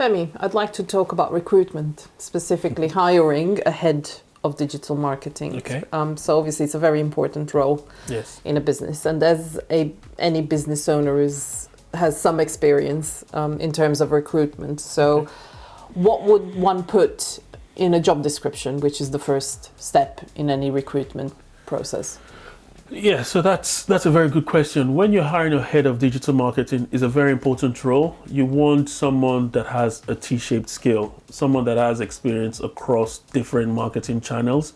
Femi, I'd like to talk about recruitment, specifically hiring a head of digital marketing. Okay. So obviously it's a very important role in a business, and as any business owner has some experience in terms of recruitment. So what would one put in a job description, which is the first step in any recruitment process? Yeah, so that's a very good question. When you're hiring a head of digital marketing, is a very important role. You want someone that has a T-shaped skill, someone that has experience across different marketing channels.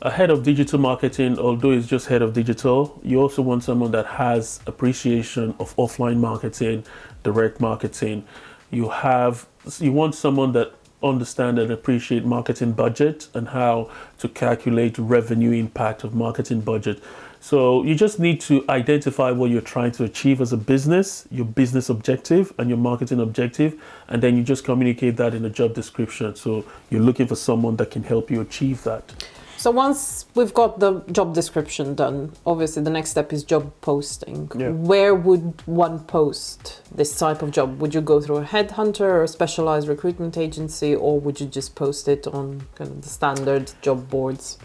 A head of digital marketing, although it's just head of digital, you also want someone that has appreciation of offline marketing, direct marketing. You want someone that understand and appreciate marketing budget and how to calculate revenue impact of marketing budget. So you just need to identify what you're trying to achieve as a business, your business objective and your marketing objective, and then you just communicate that in a job description. So you're looking for someone that can help you achieve that. So once we've got the job description done, obviously the next step is job posting. Yeah. Where would one post this type of job? Would you go through a headhunter or a specialized recruitment agency, or would you just post it on kind of the standard job boards?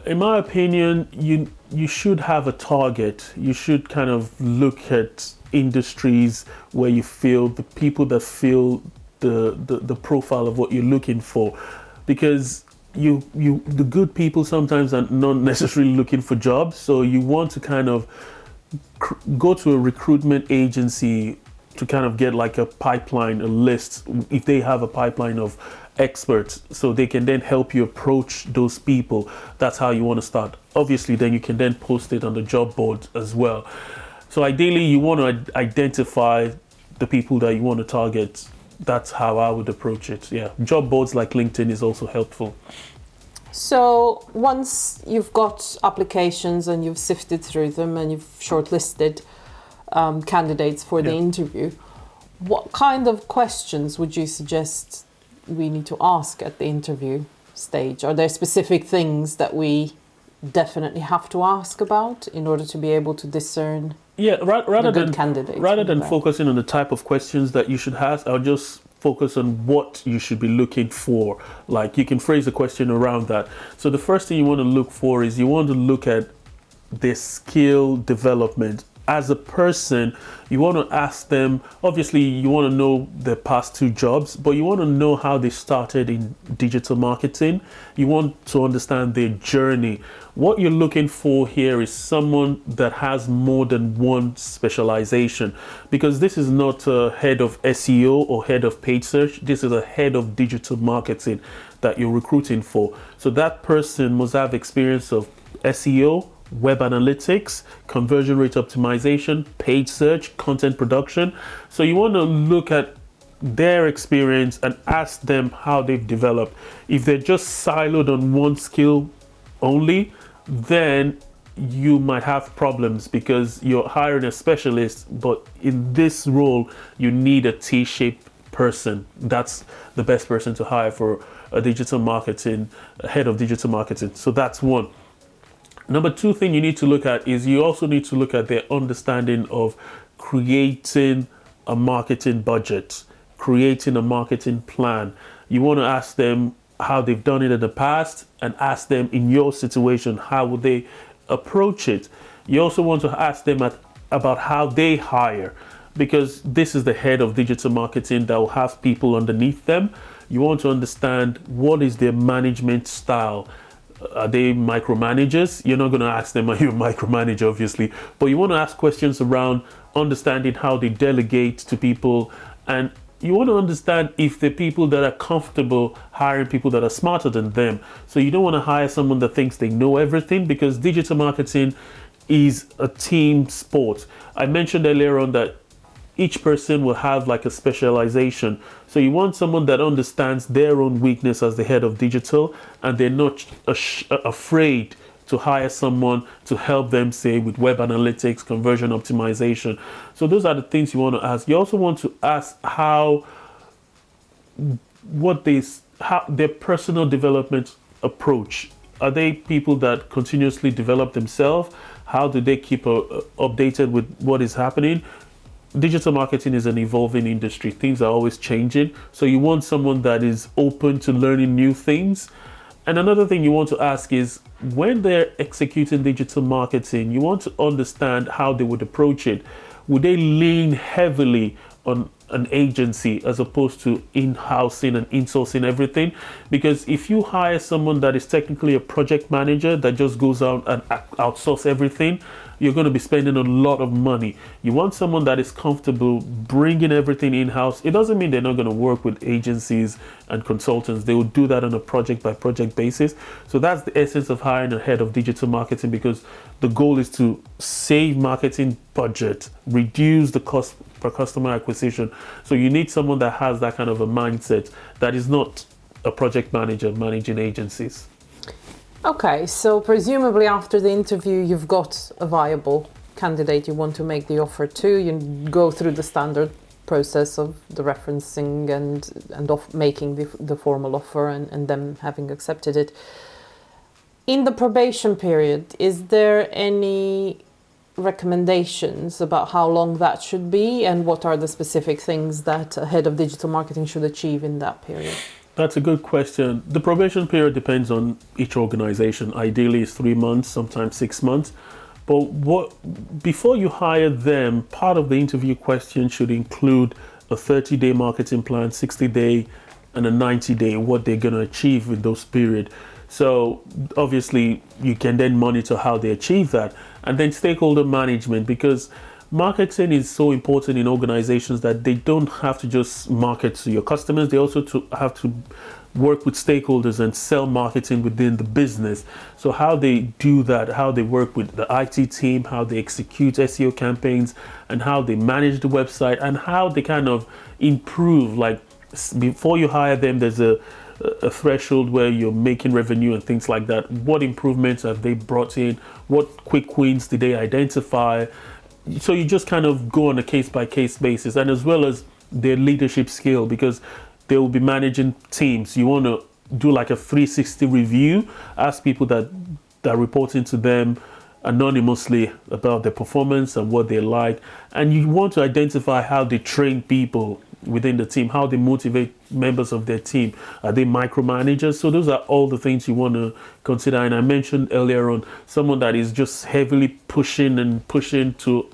In my opinion, you should have a target. You should kind of look at industries where you feel the people that feel the profile of what you're looking for, because the good people sometimes are not necessarily looking for jobs. So you want to kind of go to a recruitment agency to kind of get like a pipeline, a list, if they have a pipeline of experts, so they can then help you approach those people. That's how you want to start. Obviously, then you can then post it on the job board as well. So ideally, you want to identify the people that you want to target. That's how I would approach it. Yeah, job boards like LinkedIn is also helpful. So once you've got applications and you've sifted through them and you've shortlisted candidates for the interview, what kind of questions would you suggest we need to ask at the interview stage? Are there specific things that we definitely have to ask about in order to be able to discern rather than focusing on the type of questions that you should ask, I'll just focus on what you should be looking for. Like, you can phrase the question around that. So the first thing you want to look for is you want to look at their skill development. As a person, you want to ask them, obviously you want to know their past two jobs, but you want to know how they started in digital marketing. You want to understand their journey. What you're looking for here is someone that has more than one specialization, because this is not a head of SEO or head of paid search. This is a head of digital marketing that you're recruiting for. So that person must have experience of SEO, web analytics, conversion rate optimization, paid search, content production. So you want to look at their experience and ask them how they've developed. If they're just siloed on one skill only, then you might have problems, because you're hiring a specialist, but in this role, you need a T-shaped person. That's the best person to hire for a head of digital marketing. So that's one. Number two thing you need to look at is you also need to look at their understanding of creating a marketing budget, creating a marketing plan. You want to ask them how they've done it in the past, and ask them, in your situation, how would they approach it. You also want to ask them about how they hire, because this is the head of digital marketing that will have people underneath them. You want to understand what is their management style. Are they micromanagers? You're not going to ask them, are you a micromanager, obviously, but you want to ask questions around understanding how they delegate to people, and you want to understand if they're people that are comfortable hiring people that are smarter than them. So you don't want to hire someone that thinks they know everything, because digital marketing is a team sport. I mentioned earlier on that each person will have like a specialization. So you want someone that understands their own weakness as the head of digital, and they're not afraid to hire someone to help them, say, with web analytics, conversion optimization. So those are the things you want to ask. You also want to ask how their personal development approach. Are they people that continuously develop themselves? How do they keep updated with what is happening? digital marketing is an evolving industry. Things are always changing. So you want someone that is open to learning new things. And another thing you want to ask is, when they're executing digital marketing, you want to understand how they would approach it. Would they lean heavily on an agency as opposed to in-housing and insourcing everything? Because if you hire someone that is technically a project manager that just goes out and outsource everything, you're going to be spending a lot of money. You want someone that is comfortable bringing everything in-house. It doesn't mean they're not going to work with agencies and consultants. They will do that on a project by project basis. So that's the essence of hiring a head of digital marketing, because the goal is to save marketing budget, reduce the cost per customer acquisition. So you need someone that has that kind of a mindset, that is not a project manager managing agencies. Okay, so presumably after the interview, you've got a viable candidate you want to make the offer to. You go through the standard process of the referencing and of making the formal offer and them having accepted it. In the probation period, is there any recommendations about how long that should be, and what are the specific things that a head of digital marketing should achieve in that period? That's a good question. The probation period depends on each organization. Ideally, it's 3 months, sometimes 6 months. But before you hire them, part of the interview question should include a 30-day marketing plan, 60-day, and a 90-day, what they're going to achieve in those periods. So obviously, you can then monitor how they achieve that. And then stakeholder management, because marketing is so important in organizations that they don't have to just market to your customers. They also have to work with stakeholders and sell marketing within the business. So how they do that, how they work with the IT team, how they execute SEO campaigns, and how they manage the website, and how they kind of improve. Like, before you hire them, there's a threshold where you're making revenue and things like that. What improvements have they brought in? What quick wins did they identify? So you just kind of go on a case-by-case basis, and as well as their leadership skill, because they will be managing teams. You want to do like a 360 review, ask people that are reporting to them anonymously about their performance and what they like. And you want to identify how they train people within the team, how they motivate members of their team. Are they micromanagers? So those are all the things you want to consider. And I mentioned earlier on, someone that is just heavily pushing to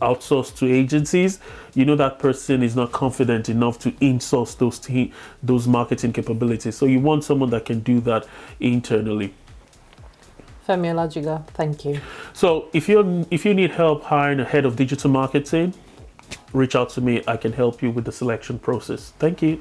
outsource to agencies. You know, that person is not confident enough to insource those marketing capabilities. So you want someone that can do that internally. Femi Olajiga, thank you. So if you need help hiring a head of digital marketing, reach out to me. I can help you with the selection process. Thank you.